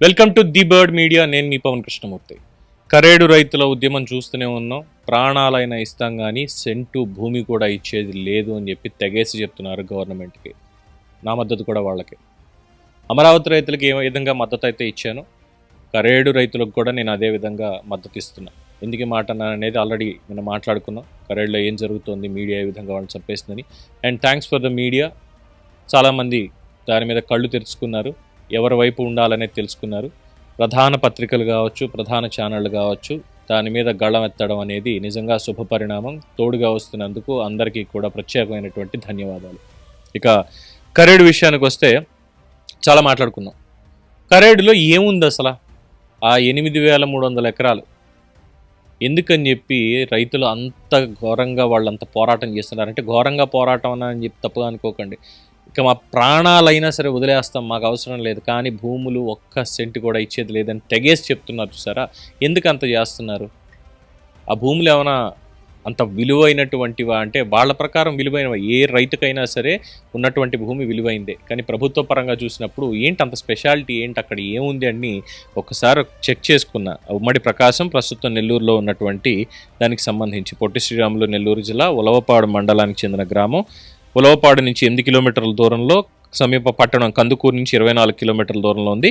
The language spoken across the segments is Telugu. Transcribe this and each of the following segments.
Welcome to the bird media. నేను మీ పవన్ కృష్ణమూర్తి. కరేడు రైతుల ఉద్యమం చూస్తూనే ఉన్నాం. ప్రాణాలైనా ఇస్తాం కానీ సెంటు భూమి కూడా ఇచ్చేది లేదు అని చెప్పి తెగేసి చెప్తున్నారు గవర్నమెంట్కి. నా మద్దతు కూడా వాళ్ళకి. అమరావతి రైతులకి ఏ విధంగా మద్దతు అయితే ఇచ్చాను, కరేడు రైతులకు కూడా నేను అదే విధంగా మద్దతు ఇస్తున్నా. ఎందుకు మాట అనేది ఆల్రెడీ మనం మాట్లాడుకున్నాం. కరేడులో ఏం జరుగుతుంది, మీడియా ఏ విధంగా వాళ్ళని చంపేస్తుందని. And thanks for the media. చాలామంది దాని మీద కళ్ళు తెరుచుకున్నారు, ఎవరి వైపు ఉండాలనేది తెలుసుకున్నారు. ప్రధాన పత్రికలు కావచ్చు, ప్రధాన ఛానళ్ళు కావచ్చు, దాని మీద గళం ఎత్తడం అనేది నిజంగా శుభపరిణామం. తోడుగా వస్తున్నందుకు అందరికీ కూడా ప్రత్యేకమైనటువంటి ధన్యవాదాలు. ఇక కరేడు విషయానికి వస్తే చాలా మాట్లాడుకున్నాం. కరేడులో ఏముంది అసలు? ఆ 8,300 ఎకరాలు ఎందుకని చెప్పి రైతులు అంత ఘోరంగా వాళ్ళంత పోరాటం చేస్తున్నారంటే, ఘోరంగా పోరాటం అని చెప్పి తప్పుగా అనుకోకండి. ఇక మా ప్రాణాలైనా సరే వదిలేస్తాం, మాకు అవసరం లేదు, కానీ భూములు ఒక్క సెంటు కూడా ఇచ్చేది లేదని తెగేసి చెప్తున్నారు. చూసారా ఎందుకు అంత చేస్తున్నారు? ఆ భూములు ఏమైనా అంత విలువైనటువంటివా అంటే వాళ్ళ ప్రకారం విలువైనవా? ఏ రైతుకైనా సరే ఉన్నటువంటి భూమి విలువైందే. కానీ ప్రభుత్వ పరంగా చూసినప్పుడు ఏంటి అంత స్పెషాలిటీ, ఏంటి అక్కడ ఏముంది అని ఒకసారి చెక్ చేసుకున్న. ఉమ్మడి ప్రకాశం, ప్రస్తుతం నెల్లూరులో ఉన్నటువంటి దానికి సంబంధించి పొట్టి శ్రీరాములు నెల్లూరు జిల్లా ఉలవపాడు మండలానికి చెందిన గ్రామం. ఉలవపాడు నుంచి 8 కిలోమీటర్ల దూరంలో, సమీప పట్టణం కందుకూరు నుంచి 24 కిలోమీటర్ల దూరంలో ఉంది.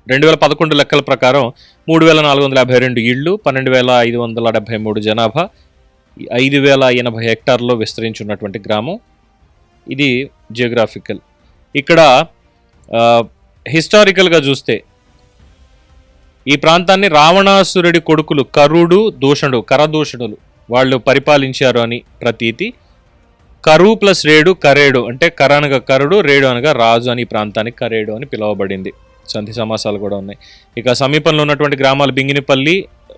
2011 లెక్కల ప్రకారం 3,452 ఇళ్ళు, 12,573 జనాభా, 5,080 హెక్టార్లో విస్తరించి గ్రామం. ఇది జియోగ్రాఫికల్. ఇక్కడ హిస్టారికల్గా చూస్తే ఈ ప్రాంతాన్ని రావణాసురుడి కొడుకులు కరుడు, దూషణుడు, కరదూషణులు వాళ్ళు పరిపాలించారు అని ప్రతీతి. కరు ప్లస్ రేడు, కరేడు అంటే కర అనగా కరుడు, రేడు అనగా రాజు అని ఈ ప్రాంతానికి కరేడు అని పిలువబడింది. సంధి సమాసాలు కూడా ఉన్నాయి. ఇక సమీపంలో ఉన్నటువంటి గ్రామాలు బింగినిపల్లి,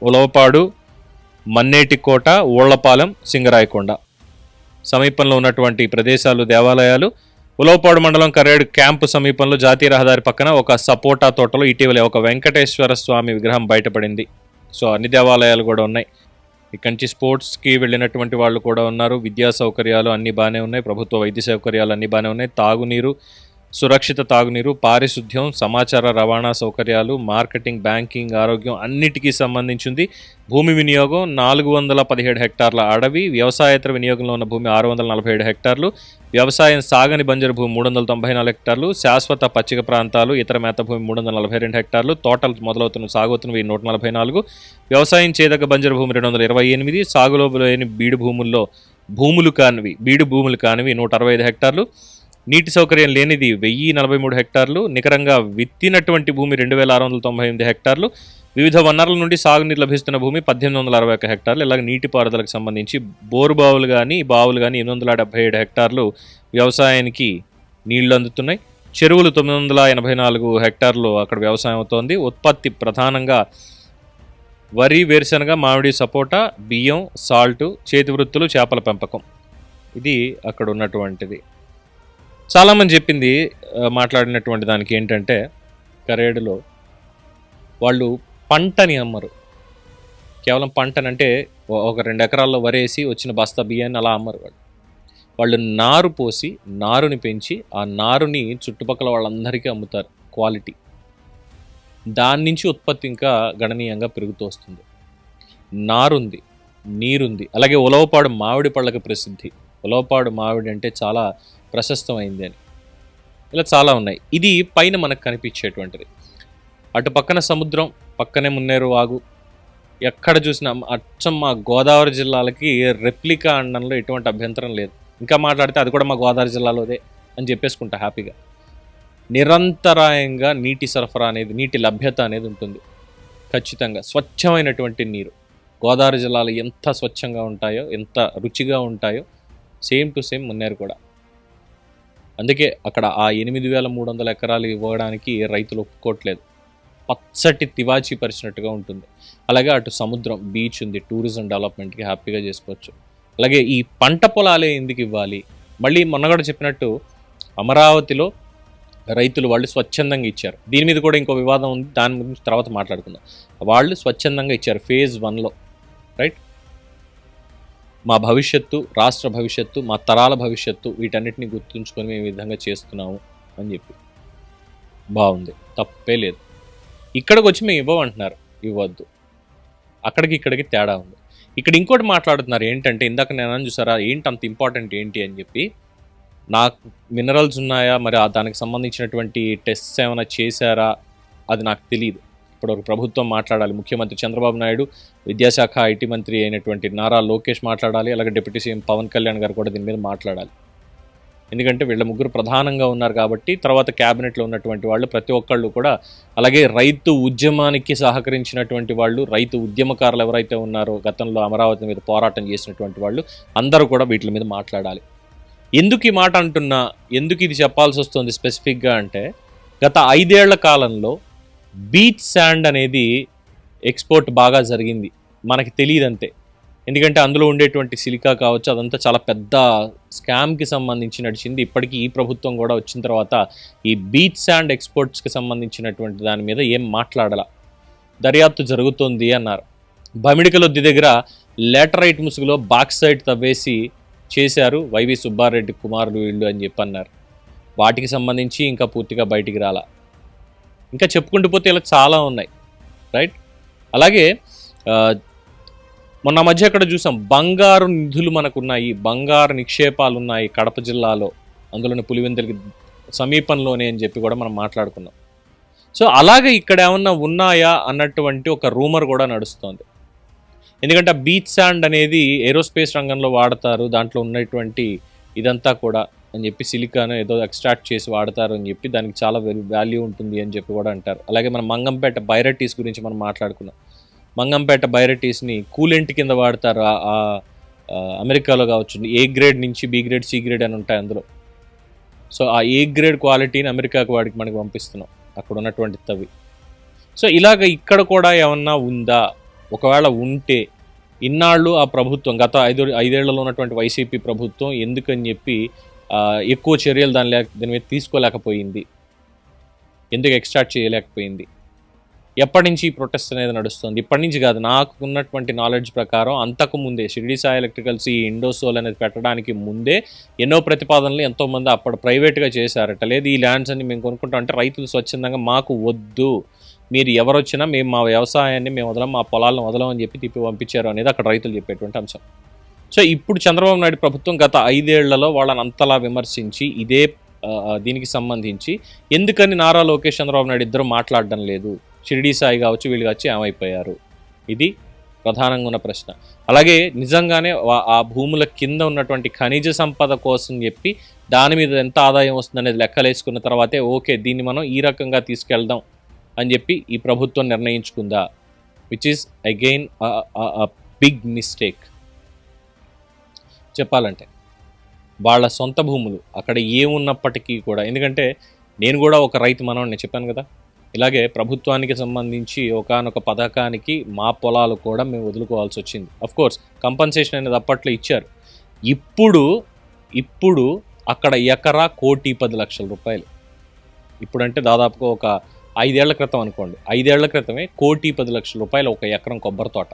ఉలవపాడు, మన్నేటికోట, ఊళ్లపాలెం, సింగరాయకొండ. సమీపంలో ఉన్నటువంటి ప్రదేశాలు దేవాలయాలు. ఉలవపాడు మండలం కరేడు క్యాంపు సమీపంలో జాతీయ రహదారి పక్కన ఒక సపోటా తోటలో ఇటీవలే ఒక వెంకటేశ్వర స్వామి విగ్రహం బయటపడింది. సో అన్ని దేవాలయాలు కూడా ఉన్నాయి. ఇక్కడి నుంచి స్పోర్ట్స్కి వెళ్ళినటువంటి వాళ్ళు కూడా ఉన్నారు. విద్యా సౌకర్యాలు అన్నీ బాగానే ఉన్నాయి. ప్రభుత్వ వైద్య సౌకర్యాలు అన్నీ బాగానే ఉన్నాయి. తాగునీరు, సురక్షిత తాగునీరు, పారిశుద్ధ్యం, సమాచార రవాణా సౌకర్యాలు, మార్కెటింగ్, బ్యాంకింగ్, ఆరోగ్యం అన్నిటికీ సంబంధించింది. భూమి వినియోగం 417 హెక్టార్ల అడవి, వ్యవసాయేతర వినియోగంలో ఉన్న భూమి 647 హెక్టార్లు, వ్యవసాయం సాగని బంజరు భూమి 394 హెక్టార్లు, శాశ్వత పచ్చిక ప్రాంతాలు, ఇతర మేత భూమి 342 హెక్టార్లు, తోటలు మొదలవుతున్న సాగుతున్నవి 144, వ్యవసాయం చేయదగ్గ బంజరు భూమి 228, సాగులో లేని బీడు భూములు కానివి 165 హెక్టార్లు, నీటి సౌకర్యం లేనిది 1,043 హెక్టార్లు, నికరంగా విత్తినటువంటి భూమి 2,698 హెక్టార్లు, వివిధ వనరుల నుండి సాగునీరు లభిస్తున్న భూమి 1,861 హెక్టార్లు. ఇలాగ నీటిపారుదలకు సంబంధించి బావులు కానీ 877 హెక్టార్లు వ్యవసాయానికి నీళ్లు అందుతున్నాయి. చెరువులు 984 హెక్టార్లు అక్కడ వ్యవసాయం అవుతోంది. ఉత్పత్తి ప్రధానంగా వరి, వేరుశనగ, మామిడి, సపోటా, బియ్యం, సాల్టు, చేతి వృత్తులు, చేపల పెంపకం. ఇది అక్కడ ఉన్నటువంటిది. చాలామంది చెప్పింది మాట్లాడినటువంటి దానికి ఏంటంటే, కరేడులో వాళ్ళు పంటని అమ్మరు. కేవలం పంటనంటే ఒక 2 ఎకరాల్లో వరేసి వచ్చిన బస్తా బియ్యాన్ని అలా అమ్మరు. వాళ్ళు నారు పోసి, నారుని పెంచి, ఆ నారుని చుట్టుపక్కల వాళ్ళందరికీ అమ్ముతారు. క్వాలిటీ, దాని నుంచి ఉత్పత్తి ఇంకా గణనీయంగా పెరుగుతూ వస్తుంది. నారుంది, నీరుంది. అలాగే ఉలవపాడు మామిడి పళ్ళకి ప్రసిద్ధి. ఉలవపాడు మామిడి అంటే చాలా ప్రశస్తమైంది అని. ఇలా చాలా ఉన్నాయి. ఇది పైన మనకు కనిపించేటువంటిది. అటు పక్కన సముద్రం, పక్కనే మున్నేరు వాగు. ఎక్కడ చూసినా అచ్చం మా గోదావరి జిల్లాలకి రెప్లికా అనడంలో ఎటువంటి అభ్యంతరం లేదు. ఇంకా మాట్లాడితే అది కూడా మా గోదావరి జిల్లాలోదే అని చెప్పేసుకుంటా హ్యాపీగా. నిరంతరాయంగా నీటి సరఫరా అనేది, నీటి లభ్యత అనేది ఉంటుంది ఖచ్చితంగా. స్వచ్ఛమైనటువంటి నీరు గోదావరి జిల్లాలో ఎంత స్వచ్ఛంగా ఉంటాయో, ఎంత రుచిగా ఉంటాయో సేమ్ టు సేమ్ మున్నేరు కూడా. అందుకే అక్కడ ఆ 8,300 ఎకరాలు ఇవ్వడానికి రైతులు ఒప్పుకోవట్లేదు. పచ్చటి తివాచీ పరిచినట్టుగా ఉంటుంది. అలాగే అటు సముద్రం, బీచ్ ఉంది, టూరిజం డెవలప్మెంట్కి హ్యాపీగా చేసుకోవచ్చు. అలాగే ఈ పంట పొలాలే ఎందుకు ఇవ్వాలి? మళ్ళీ మొన్న కూడా చెప్పినట్టు అమరావతిలో రైతులు వాళ్ళు స్వచ్ఛందంగా ఇచ్చారు. దీని మీద కూడా ఇంకో వివాదం ఉంది, దాని గురించి తర్వాత మాట్లాడుకుందాం. వాళ్ళు స్వచ్ఛందంగా ఇచ్చారు ఫేజ్ 1లో, రైట్? మా భవిష్యత్తు, రాష్ట్ర భవిష్యత్తు, మా తరాల భవిష్యత్తు, వీటన్నిటిని గుర్తుంచుకొని మేము ఈ విధంగా చేస్తున్నాము అని చెప్పి బాగుంది, తప్పే లేదు. ఇక్కడికి వచ్చి మేము ఇవ్వమంటున్నారు, ఇవ్వద్దు. అక్కడికి ఇక్కడికి తేడా ఉంది. ఇక్కడ ఇంకోటి మాట్లాడుతున్నారు ఏంటంటే, ఇందాక నేను అన్నాను చూసారా, ఏంటి అంత ఇంపార్టెంట్ ఏంటి అని చెప్పి, నాకు మినరల్స్ ఉన్నాయా, మరి దానికి సంబంధించినటువంటి టెస్ట్స్ ఏమైనా చేశారా, అది నాకు తెలియదు. ఇప్పుడు ఒక ప్రభుత్వం మాట్లాడాలి, ముఖ్యమంత్రి చంద్రబాబు నాయుడు, విద్యాశాఖ ఐటీ మంత్రి అయినటువంటి నారా లోకేష్ మాట్లాడాలి, అలాగే డిప్యూటీ సీఎం పవన్ కళ్యాణ్ గారు కూడా దీని మీద మాట్లాడాలి. ఎందుకంటే వీళ్ళ ముగ్గురు ప్రధానంగా ఉన్నారు కాబట్టి, తర్వాత క్యాబినెట్లో ఉన్నటువంటి వాళ్ళు ప్రతి ఒక్కళ్ళు కూడా, అలాగే రైతు ఉద్యమానికి సహకరించినటువంటి వాళ్ళు, రైతు ఉద్యమకారులు ఎవరైతే ఉన్నారో, గతంలో అమరావతి మీద పోరాటం చేసినటువంటి వాళ్ళు అందరూ కూడా వీటి మీద మాట్లాడాలి. ఎందుకు ఈ మాట అంటున్నా, ఎందుకు ఇది చెప్పాల్సి వస్తుంది స్పెసిఫిక్గా అంటే, గత 5 ఏళ్ల కాలంలో బీచ్ శాండ్ అనేది ఎక్స్పోర్ట్ బాగా జరిగింది. మనకి తెలియదంతే, ఎందుకంటే అందులో ఉండేటువంటి సిలికా కావచ్చు, అదంతా చాలా పెద్ద స్కామ్కి సంబంధించి నడిచింది. ఇప్పటికీ ఈ ప్రభుత్వం కూడా వచ్చిన తర్వాత ఈ బీచ్ శాండ్ ఎక్స్పోర్ట్స్కి సంబంధించినటువంటి దాని మీద ఏం మాట్లాడాల, దర్యాప్తు జరుగుతుంది అన్నారు. బమిడికలొద్ది దగ్గర లేటరైట్ ముసుగులో బాక్సైట్ తవ్వేసి చేశారు వైవి సుబ్బారెడ్డి కుమారుడు వీళ్ళు అని చెప్పి అన్నారు. వాటికి సంబంధించి ఇంకా పూర్తిగా బయటికి రాలా. ఇంకా చెప్పుకుంటూ పోతే ఇలా చాలా ఉన్నాయి, రైట్. అలాగే మొన్న మధ్య ఎక్కడ చూసాం, బంగారు నిధులు మనకున్నాయి, బంగారు నిక్షేపాలు ఉన్నాయి కడప జిల్లాలో, అందులోని పులివెందులకి సమీపంలోనే అని చెప్పి కూడా మనం మాట్లాడుకున్నాం. సో అలాగే ఇక్కడ ఏమన్నా ఉన్నాయా అన్నటువంటి ఒక రూమర్ కూడా నడుస్తోంది. ఎందుకంటే ఆ బీచ్ శాండ్ అనేది ఏరోస్పేస్ రంగంలో వాడతారు, దాంట్లో ఉన్నటువంటి ఇదంతా కూడా అని చెప్పి సిలికాను ఏదో ఎక్స్ట్రాక్ట్ చేసి వాడతారు అని చెప్పి, దానికి చాలా వాల్యూ ఉంటుంది అని చెప్పి కూడా అంటారు. అలాగే మన మంగంపేట బైరటీస్ గురించి మనం మాట్లాడుకున్నాం. మంగంపేట బైరటీస్ని కూలెంట్ కింద వాడతారు. అమెరికాలో కావచ్చు, ఏ గ్రేడ్ నుంచి బి గ్రేడ్, సి గ్రేడ్ అని ఉంటాయి అందులో. సో ఆ ఏ గ్రేడ్ క్వాలిటీని అమెరికాకు వాడికి మనకి పంపిస్తున్నాం, అక్కడ ఉన్నటువంటి తవి. సో ఇలాగ ఇక్కడ కూడా ఏమన్నా ఉందా, ఒకవేళ ఉంటే ఇన్నాళ్ళు ఆ ప్రభుత్వం, గత 5 ఏళ్లలో ఉన్నటువంటి వైసీపీ ప్రభుత్వం ఎందుకని చెప్పి ఎక్కువ చర్యలు దాని మీద తీసుకోలేకపోయింది, ఎందుకు ఎక్స్ట్రాక్ట్ చేయలేకపోయింది, ఎప్పటి నుంచి ఈ ప్రొటెస్ట్ అనేది నడుస్తుంది? ఇప్పటి నుంచి కాదు, నాకు ఉన్నటువంటి నాలెడ్జ్ ప్రకారం అంతకు ముందే షిరిడి సాయి ఎలక్ట్రికల్స్ ఈ ఇండోసోల్ అనేది పెట్టడానికి ముందే ఎన్నో ప్రతిపాదనలు ఎంతోమంది అప్పుడు ప్రైవేట్గా చేశారట. లేదు ఈ ల్యాండ్స్ అన్ని మేము కొనుక్కుంటాం అంటే రైతులు స్వచ్ఛందంగా మాకు వద్దు, మీరు ఎవరు వచ్చినా మేము మా వ్యవసాయాన్ని మేము వదలం, మా పొలాలను వదలం అని చెప్పి తిప్పి పంపించారు అనేది అక్కడ రైతులు చెప్పేటువంటి అంశం. సో ఇప్పుడు చంద్రబాబు నాయుడు ప్రభుత్వం గత 5 ఏళ్లలో వాళ్ళని అంతలా విమర్శించి ఇదే దీనికి సంబంధించి ఎందుకని నారా లోకేష్ చంద్రబాబు నాయుడు ఇద్దరు మాట్లాడడం లేదు, షిరిడి సాయి కావచ్చు వీళ్ళు వచ్చి ఏమైపోయారు, ఇది ప్రధానంగా ఉన్న ప్రశ్న. అలాగే నిజంగానే ఆ భూముల కింద ఉన్నటువంటి ఖనిజ సంపద కోసం చెప్పి దాని మీద ఎంత ఆదాయం వస్తుంది అనేది లెక్కలేసుకున్న తర్వాతే ఓకే దీన్ని మనం ఈ రకంగా తీసుకెళ్దాం అని చెప్పి ఈ ప్రభుత్వం నిర్ణయించుకుందా, which is again big mistake చెప్పాలంటే. వాళ్ళ సొంత భూములు అక్కడ ఏమున్నప్పటికీ కూడా, ఎందుకంటే నేను కూడా ఒక రైతు మనవడిని చెప్పాను కదా, ఇలాగే ప్రభుత్వానికి సంబంధించి ఒకానొక పథకానికి మా పొలాలు కూడా మేము వదులుకోవాల్సి వచ్చింది. అఫ్కోర్స్ కంపన్సేషన్ అనేది అప్పట్లో ఇచ్చారు. ఇప్పుడు అక్కడ ఎకరా 1,10,00,000 రూపాయలు. ఇప్పుడంటే దాదాపుగా ఒక 5 ఏళ్ల క్రితం అనుకోండి, 5 ఏళ్ల క్రితమే 1,10,00,000 రూపాయలు ఒక ఎకరం కొబ్బరి తోట.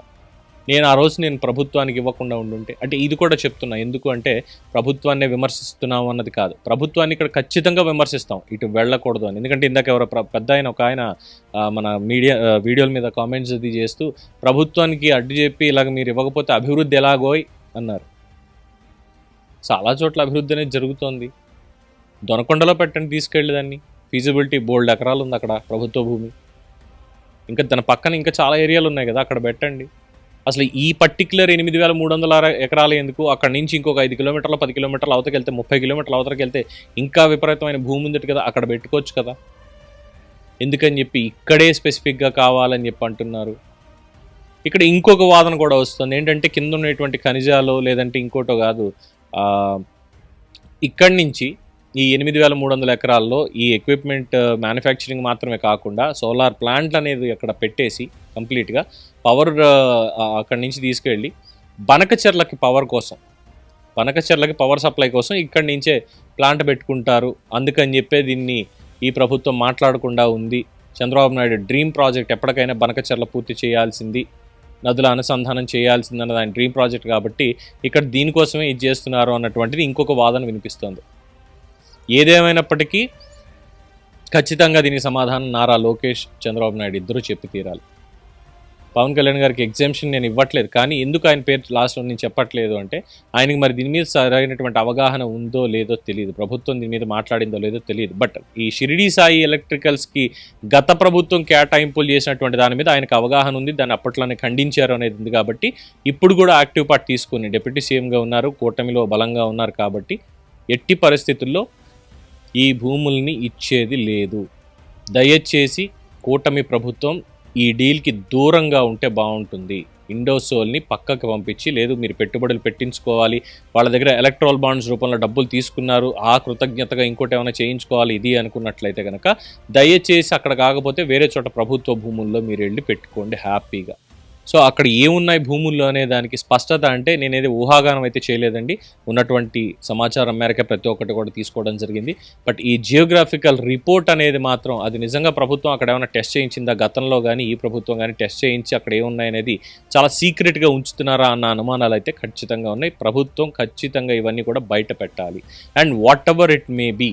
నేను ఆ రోజు ప్రభుత్వానికి ఇవ్వకుండా ఉండుంటే, అంటే ఇది కూడా చెప్తున్నా ఎందుకు అంటే ప్రభుత్వాన్నే విమర్శిస్తున్నాం అన్నది కాదు, ప్రభుత్వాన్ని ఇక్కడ ఖచ్చితంగా విమర్శిస్తాం, ఇటు వెళ్ళకూడదు అని. ఎందుకంటే ఇందాక ఎవరో పెద్ద ఒక ఆయన మన వీడియోల మీద కామెంట్స్ అది చేస్తూ ప్రభుత్వానికి అడ్డు చెప్పి ఇలాగ మీరు ఇవ్వకపోతే అభివృద్ధి ఎలాగోయ్ అన్నారు. చాలా చోట్ల అభివృద్ధి అనేది జరుగుతోంది. దొనకొండలో పెట్టండి తీసుకెళ్ళి దాన్ని, ఫీజిబిలిటీ బోల్డ్ ఎకరాలు ఉంది అక్కడ ప్రభుత్వ భూమి, ఇంకా దాని పక్కన ఇంకా చాలా ఏరియాలు ఉన్నాయి కదా, అక్కడ పెట్టండి. అసలు ఈ పర్టిక్యులర్ 8,306 ఎకరాలు ఎందుకు, అక్కడ నుంచి ఇంకొక 5 కిలోమీటర్లు 10 కిలోమీటర్లు అవతలకి వెళ్తే 30 కిలోమీటర్లు అవతలకి వెళ్తే ఇంకా విపరీతమైన భూమి ఉంది కదా, అక్కడ పెట్టుకోవచ్చు కదా. ఎందుకని చెప్పి ఇక్కడే స్పెసిఫిక్గా కావాలని చెప్పి అంటున్నారు. ఇక్కడ ఇంకొక వాదన కూడా వస్తుంది ఏంటంటే, కింద ఉన్నటువంటి ఖనిజాలు లేదంటే ఇంకోటో కాదు, ఇక్కడి నుంచి ఈ 8,300 ఎకరాల్లో ఈ ఎక్విప్మెంట్ మ్యానుఫ్యాక్చరింగ్ మాత్రమే కాకుండా సోలార్ ప్లాంట్లు అనేది అక్కడ పెట్టేసి కంప్లీట్గా పవర్ అక్కడి నుంచి తీసుకెళ్ళి బనకచెర్లకి పవర్ సప్లై కోసం ఇక్కడి నుంచే ప్లాంట్ పెట్టుకుంటారు. అందుకని చెప్పే దీన్ని ఈ ప్రభుత్వం మాట్లాడకుండా ఉంది. చంద్రబాబు నాయుడు డ్రీమ్ ప్రాజెక్ట్ ఎప్పటికైనా బనకచెర్ల పూర్తి చేయాల్సింది, నదుల అనుసంధానం చేయాల్సింది అన్నది ఆయన డ్రీమ్ ప్రాజెక్ట్ కాబట్టి ఇక్కడ దీనికోసమే ఇది చేస్తున్నారు అన్నటువంటిది ఇంకొక వాదన వినిపిస్తుంది. ఏదేమైనప్పటికీ ఖచ్చితంగా దీనికి సమాధానం నారా లోకేష్, చంద్రబాబు నాయుడు ఇద్దరూ చెప్పి తీరాలి. పవన్ కళ్యాణ్ గారికి ఎగ్జామ్షన్ నేను ఇవ్వట్లేదు, కానీ ఎందుకు ఆయన పేరు లాస్ట్లో నేను చెప్పట్లేదు అంటే ఆయనకి మరి దీని మీద సరైనటువంటి అవగాహన ఉందో లేదో తెలియదు, ప్రభుత్వం దీని మీద మాట్లాడిందో లేదో తెలియదు. బట్ ఈ షిరిడి సాయి ఎలక్ట్రికల్స్కి గత ప్రభుత్వం కేటాయింపులు చేసినటువంటి దాని మీద ఆయనకు అవగాహన ఉంది, దాన్ని అప్పట్లోనే ఖండించారు అనేది ఉంది. కాబట్టి ఇప్పుడు కూడా యాక్టివ్ పార్ట్ తీసుకుని డిప్యూటీ సీఎంగా ఉన్నారు, కూటమిలో బలంగా ఉన్నారు. కాబట్టి ఎట్టి పరిస్థితుల్లో ఈ భూముల్ని ఇచ్చేది లేదు. దయచేసి కూటమి ప్రభుత్వం ఈ డీల్కి దూరంగా ఉంటే బాగుంటుంది. ఇండోసోల్ని పక్కకు పంపించి, లేదు మీరు పెట్టుబడులు పెట్టించుకోవాలి, వాళ్ళ దగ్గర ఎలక్ట్రల్ బాండ్స్ రూపంలో డబ్బులు తీసుకున్నారు, ఆ కృతజ్ఞతగా ఇంకోటి ఏమైనా చేయించుకోవాలి ఇది అనుకున్నట్లయితే కనుక దయచేసి అక్కడ కాకపోతే వేరే చోట ప్రభుత్వ భూముల్లో మీరు వెళ్ళి పెట్టుకోండి హ్యాపీగా. సో అక్కడ ఏమున్నాయి భూముల్లో అనే దానికి స్పష్టత అంటే నేనేది ఊహాగానం అయితే చేయలేదండి, ఉన్నటువంటి సమాచారం మేరకే ప్రతి ఒక్కటి కూడా తీసుకోవడం జరిగింది. బట్ ఈ జియోగ్రాఫికల్ రిపోర్ట్ అనేది మాత్రం అది నిజంగా ప్రభుత్వం అక్కడ ఏమైనా టెస్ట్ చేయించిందా గతంలో కానీ, ఈ ప్రభుత్వం కానీ టెస్ట్ చేయించి అక్కడ ఏమున్నాయి అనేది చాలా సీక్రెట్గా ఉంచుతున్నారా అన్న అనుమానాలు అయితే ఖచ్చితంగా ఉన్నాయి. ప్రభుత్వం ఖచ్చితంగా ఇవన్నీ కూడా బయట పెట్టాలి. And whatever it may be,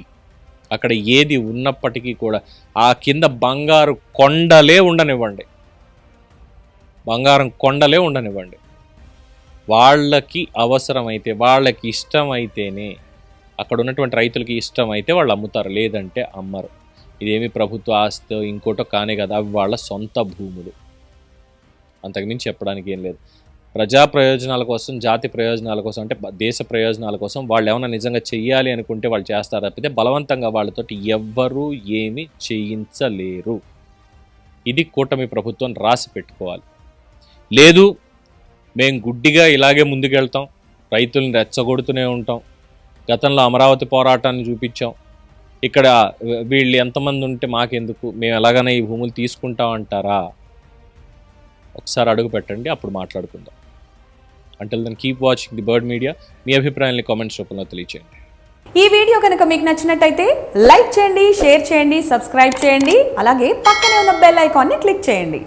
అక్కడ ఏది ఉన్నప్పటికీ కూడా ఆ కింద బంగారు కొండలే ఉండనివ్వండి, బంగారం కొండలే ఉండనివ్వండి, వాళ్ళకి అవసరమైతే, వాళ్ళకి ఇష్టమైతేనే, అక్కడ ఉన్నటువంటి రైతులకి ఇష్టమైతే వాళ్ళు అమ్ముతారు, లేదంటే అమ్మరు. ఇదేమి ప్రభుత్వ ఆస్తి ఇంకోటో కానే కదా, అవి వాళ్ళ సొంత భూములు, అంతకుమించి చెప్పడానికి ఏం లేదు. ప్రజా ప్రయోజనాల కోసం, జాతి ప్రయోజనాల కోసం, అంటే దేశ ప్రయోజనాల కోసం వాళ్ళు ఏమైనా నిజంగా చెయ్యాలి అనుకుంటే వాళ్ళు చేస్తారు తప్పితే బలవంతంగా వాళ్ళతోటి ఎవ్వరూ ఏమి చేయించలేరు. ఇది కూటమి ప్రభుత్వం రాసి పెట్టుకోవాలి. లేదు మేము గుడ్డిగా ఇలాగే ముందుకెళ్తాం, రైతుల్ని రెచ్చగొడుతూనే ఉంటాం, గతంలో అమరావతి పోరాటాన్ని చూపించాం, ఇక్కడ వీళ్ళు ఎంతమంది ఉంటే మాకెందుకు, మేము ఎలాగైనా ఈ భూములు తీసుకుంటాం అంటారా? ఒకసారి అడుగు పెట్టండి, అప్పుడు మాట్లాడుకుందాం. Until then keep watching the bird media. మీ అభిప్రాయాన్ని కామెంట్స్ రూపంలో తెలియచేయండి. ఈ వీడియో కనుక మీకు నచ్చినట్టయితే లైక్ చేయండి, షేర్ చేయండి, సబ్స్క్రైబ్ చేయండి, అలాగే పక్కనే ఉన్న బెల్ ఐకాన్ని క్లిక్ చేయండి.